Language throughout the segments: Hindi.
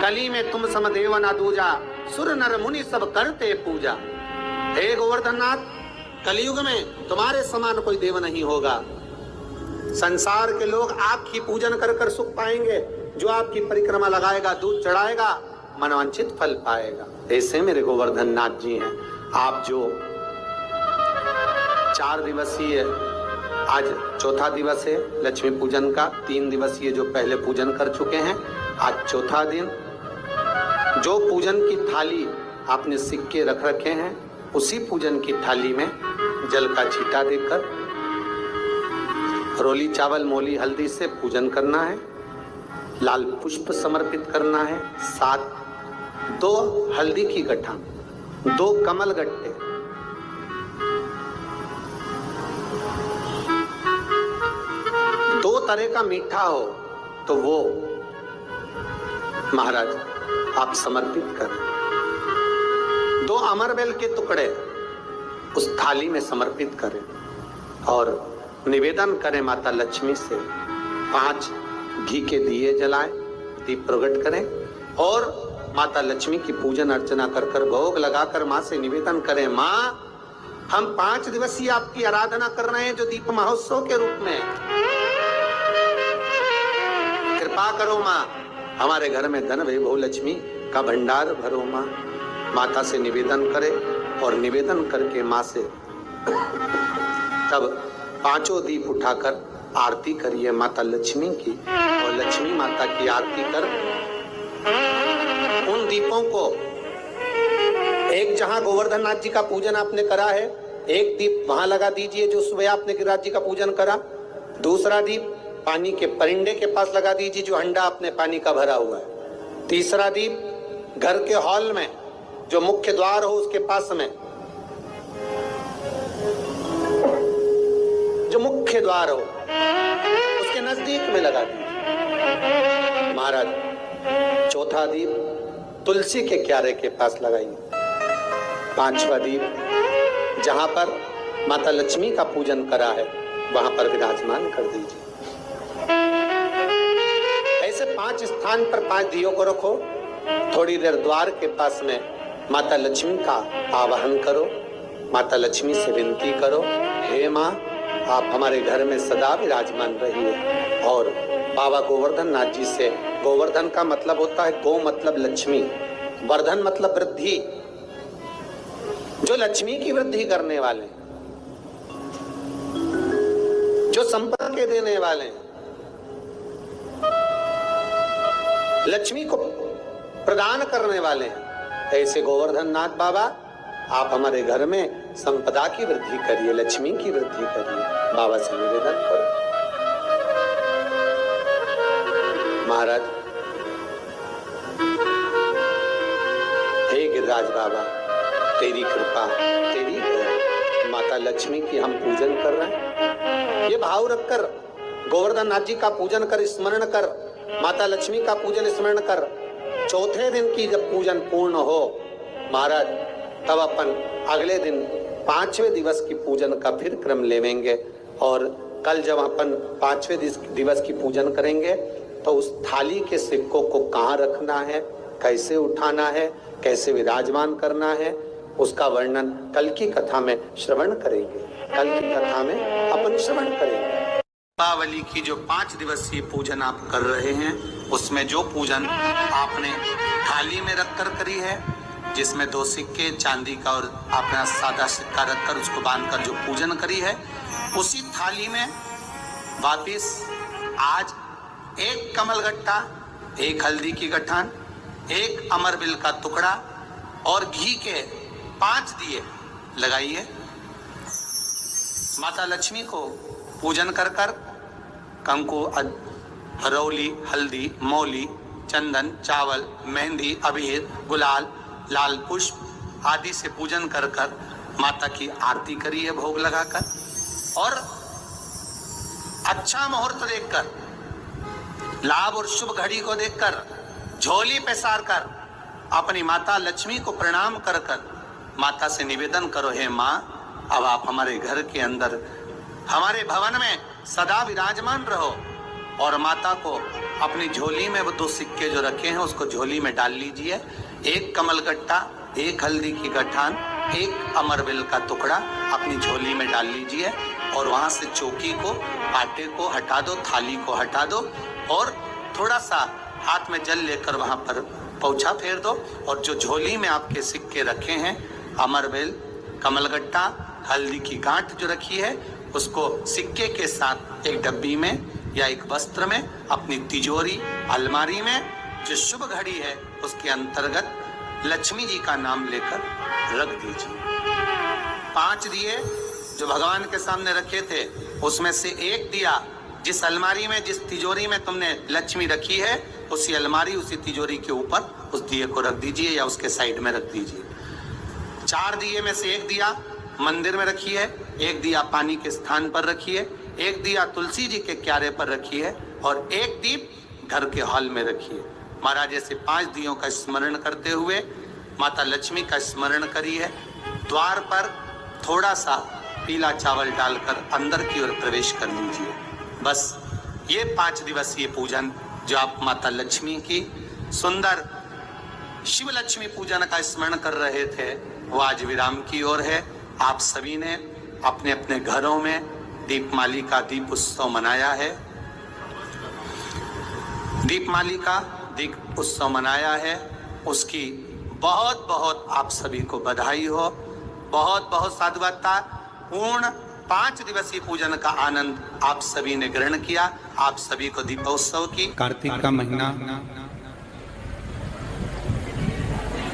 कली में तुम सम देव ना दूजा, सुर नर मुनि सब करते पूजा। हे गोवर्धन नाथ, कलयुग में तुम्हारे समान कोई देव नहीं होगा। संसार के लोग आपकी पूजन कर कर सुख पाएंगे। जो आपकी परिक्रमा लगाएगा, दूध चढ़ाएगा, मनवांछित फल पाएगा। ऐसे मेरे गोवर्धन नाथ जी हैं। आप जो 4 दिवसीय, आज चौथा दिवस है लक्ष्मी पूजन का, 3 दिवसीय जो पहले पूजन कर चुके हैं, आज चौथा दिन। जो पूजन की थाली आपने सिक्के रख रखे हैं, उसी पूजन की थाली में जल का छींटा देकर रोली चावल मोली हल्दी से पूजन करना है। लाल पुष्प समर्पित करना है। साथ 2 हल्दी की गठा, 2 कमल गट्टे, 2 तरह का मीठा हो तो वो महाराज आप समर्पित करें। 2 अमरबेल के टुकड़े उस थाली में समर्पित करें और निवेदन करें माता लक्ष्मी से। 5 घी के दिए जलाएं, दीप प्रकट करें और माता लक्ष्मी की पूजन अर्चना कर कर भोग लगाकर माँ से निवेदन करें, माँ हम 5 दिवसीय आपकी आराधना कर रहे हैं जो दीप महोत्सव के रूप में। कृपा करो माँ, हमारे घर में धन वैभव लक्ष्मी का भंडार भरो माँ। माता से निवेदन करे और निवेदन करके माँ से तब 5 दीप उठाकर आरती करिए माता लक्ष्मी की। और लक्ष्मी माता की आरती कर उन दीपों को, एक जहां गोवर्धन नाथ जी का पूजन आपने करा है, एक दीप वहां लगा दीजिए जो सुबह आपने गिरिराज जी का पूजन करा। दूसरा दीप पानी के परिंदे के पास लगा दीजिए जो हंडा आपने पानी का भरा हुआ है। तीसरा दीप घर के हॉल में जो मुख्य द्वार हो उसके पास में, जो मुख्य द्वार हो उसके नजदीक में लगा दीजिए महाराज। चौथा दीप तुलसी के क्यारे के पास लगाइए। 5वां दीप जहां पर माता लक्ष्मी का पूजन करा है वहां पर विराजमान कर दीजिए। ऐसे 5 स्थान पर 5 दियों को रखो। थोड़ी देर द्वार के पास में माता लक्ष्मी का आवाहन करो। माता लक्ष्मी से विनती करो, हे माँ आप हमारे घर में सदा विराजमान रहिए। और बाबा गोवर्धन नाथ जी से, गोवर्धन का मतलब होता है गो मतलब लक्ष्मी, वर्धन मतलब वृद्धि, जो लक्ष्मी की वृद्धि करने वाले, जो संपदा के देने वाले, लक्ष्मी को प्रदान करने वाले हैं। ऐसे गोवर्धन नाथ बाबा आप हमारे घर में संपदा की वृद्धि करिए, लक्ष्मी की वृद्धि करिए। बाबा से निवेदन करो। महाराज, हे गिरिराज बाबा, तेरी कृपा, तेरी दया, माता लक्ष्मी की हम पूजन कर रहे हैं। ये भाव रखकर गोवर्धन नाथ जी का पूजन कर, स्मरण कर, माता लक्ष्मी का पूजन स्मरण कर। चौथे दिन की जब पूजन पूर्ण हो महाराज, तब अपन अगले दिन 5वें दिवस की पूजन का फिर क्रम लेवेंगे। और कल जब अपन 5वें दिवस की पूजन करेंगे तो उस थाली के सिक्कों को कहाँ रखना है, कैसे उठाना है, कैसे विराजमान करना है, उसका वर्णन कल की कथा में श्रवण करेंगे। कल की कथा में अपन श्रवण करेंगे। दीपावली की जो 5 दिवसीय पूजन आप कर रहे हैं, उसमें जो पूजन आपने थाली में रखकर करी है, जिसमें 2 सिक्के चांदी का और आपने सादा सिक्का रखकर उसको बांधकर जो पूजन करी है, उसी थाली में वापिस आज 1 कमल गट्टा, 1 हल्दी की गठान, 1 अमरबिल का टुकड़ा और घी के 5 दिए लगाइए। माता लक्ष्मी को पूजन कर कर कंकु, रौली, हल्दी, मौली, चंदन, चावल, मेहंदी, अबीर, गुलाल, लाल पुष्प आदि से पूजन कर कर माता की आरती करी है भोग लगाकर। और अच्छा मुहूर्त देखकर, लाभ और शुभ घड़ी को देखकर झोली पे सार कर अपनी माता लक्ष्मी को प्रणाम कर कर माता से निवेदन करो, हे माँ अब आप हमारे घर के अंदर, हमारे भवन में सदा विराजमान रहो। और माता को अपनी झोली में वो 2 सिक्के जो रखे हैं उसको झोली में डाल लीजिए। 1 कमलगट्टा, 1 हल्दी की गठान, 1 अमरवेल का टुकड़ा अपनी झोली में डाल लीजिए और वहां से चौकी को, आटे को हटा दो, थाली को हटा दो और थोड़ा सा हाथ में जल लेकर वहां पर पोंछा फेर दो और जो झोली में आपके सिक्के रखे हैं, अमरवेल, कमलगट्टा, हल्दी की गांठ जो रखी है, उसको सिक्के के साथ एक डब्बी में या एक वस्त्र में अपनी तिजोरी, अलमारी में जो शुभ घड़ी है उसके अंतर्गत लक्ष्मी जी का नाम लेकर रख दीजिए। 5 दिए जो भगवान के सामने रखे थे उसमें से 1 दिया जिस अलमारी में, जिस तिजोरी में तुमने लक्ष्मी रखी है, उसी अलमारी, उसी तिजोरी के ऊपर उस दिए को रख दीजिए या उसके साइड में रख दीजिए। 4 दिए में से 1 दिया मंदिर में रखिए, 1 दिया पानी के स्थान पर रखिए, 1 दिया तुलसी जी के क्यारे पर रखिए और 1 दीप घर के हॉल में रखिए। महाराज ऐसे 5 दियों का स्मरण करते हुए माता लक्ष्मी का स्मरण करिए। द्वार पर थोड़ा सा पीला चावल डालकर अंदर की ओर प्रवेश कर लीजिए। बस ये 5 दिवसीय पूजन जो आप माता लक्ष्मी की सुंदर शिव लक्ष्मी पूजन का स्मरण कर रहे थे वो आज विराम की ओर है। आप सभी ने अपने अपने घरों में दीपमाली का दीप उत्सव मनाया है, दीपमाली का दीप उत्सव मनाया है, उसकी बहुत बहुत आप सभी को बधाई हो। बहुत बहुत साधुवाद। पूर्ण 5 दिवसीय पूजन का आनंद आप सभी ने ग्रहण किया। आप सभी को दीपोत्सव की। कार्तिक का महीना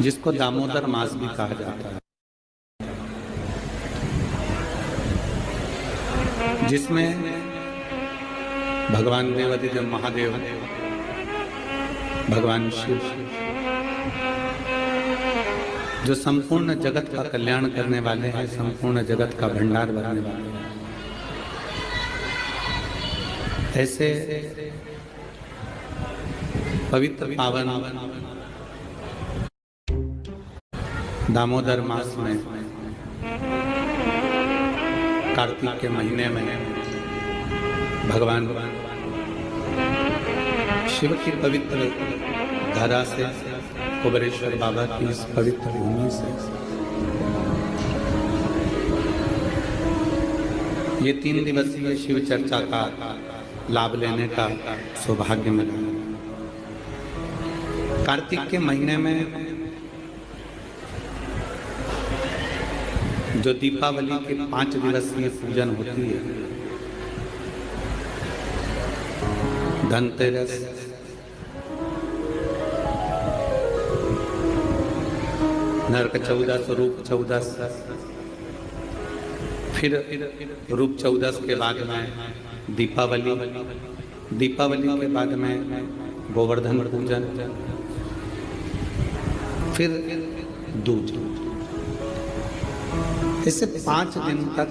जिसको दामोदर मास भी कहा जाता है, जिसमें भगवान देवाधिदेव महादेव, भगवान शिव जो संपूर्ण जगत का कल्याण करने वाले हैं, संपूर्ण जगत का भंडार भरने वाले हैं, ऐसे पवित्र पावन दामोदर मास में कार्तिक के महीने में भगवान शिव की पवित्र धारा से, कुबेरेश्वर बाबा की इस पवित्र भूमि से ये 3 दिवसीय शिव चर्चा का लाभ लेने का सौभाग्य मिला। कार्तिक के महीने में जो दीपावली के 5 दिवसीय पूजन होती है, धनतेरस, नरक चौदस, रूप चौदस, फिर रूप चौदस के बाद में दीपावली, दीपावली के बाद में गोवर्धन पूजन, फिर दूज। इससे 5 दिन तक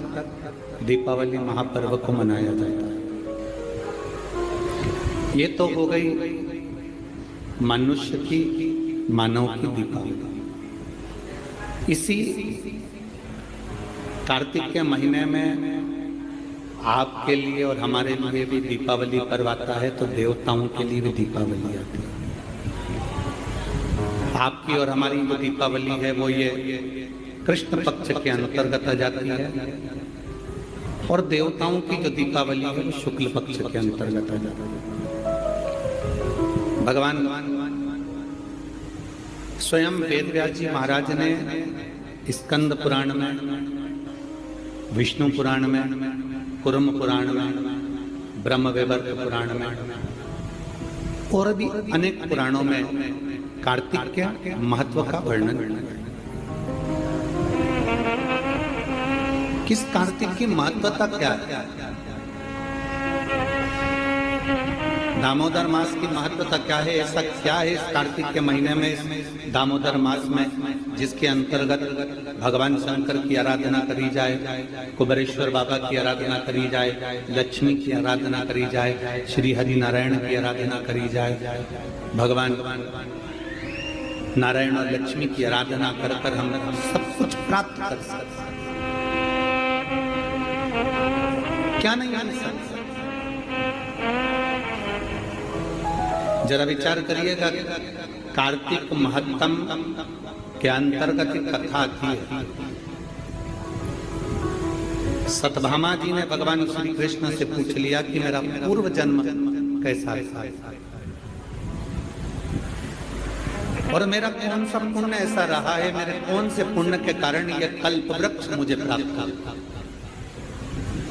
दीपावली महापर्व को मनाया जाता है। ये तो हो गई मनुष्य की, मानव की दीपावली। इसी कार्तिक के महीने में आपके लिए और हमारे लिए भी दीपावली पर्व आता है, तो देवताओं के लिए भी दीपावली आती है। आपकी और हमारी जो दीपावली है वो ये कृष्ण पक्ष के अंतर्गत आ जाती है और देवताओं की जो दीपावली है वो शुक्ल पक्ष के अंतर्गत आ जाती है। भगवान स्वयं वेदव्यास जी महाराज ने स्कंद पुराण में, विष्णु पुराण में, कुर्म पुराण में, ब्रह्म वैवर्त पुराण में और भी अनेक पुराणों में कार्तिक के महत्व का वर्णन। किस कार्तिक की महत्वता क्या है? दामोदर मास की महत्वता क्या है? ऐसा क्या है इस कार्तिक के महीने में, इस दामोदर मास में, जिसके अंतर्गत भगवान शंकर की आराधना करी जाए, कुबेरेश्वर बाबा की आराधना करी जाए, लक्ष्मी की आराधना करी जाए, श्री हरि नारायण की आराधना करी जाए। भगवान नारायण और लक्ष्मी की आराधना कर कर हम सब कुछ प्राप्त कर सकते। क्या नहीं आने सकते? जरा विचार करिएगा, कार्तिक महत्तम के अंतर्गत एक कथा आती है। सतभामा जी ने भगवान श्री कृष्ण से पूछ लिया कि मेरा पूर्व जन्म कैसा था और मेरा कौन सा पुण्य ऐसा रहा है, मेरे कौन से पुण्य के कारण ये कल्प वृक्ष मुझे प्राप्त हुआ।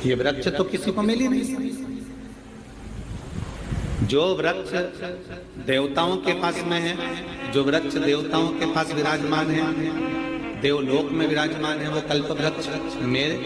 ये वृक्ष तो किसी को मिल ही नहीं सकता। जो वृक्ष देवताओं के पास में है, जो वृक्ष देवताओं के पास विराजमान है, देवलोक में विराजमान है, वो कल्प वृक्ष मेरे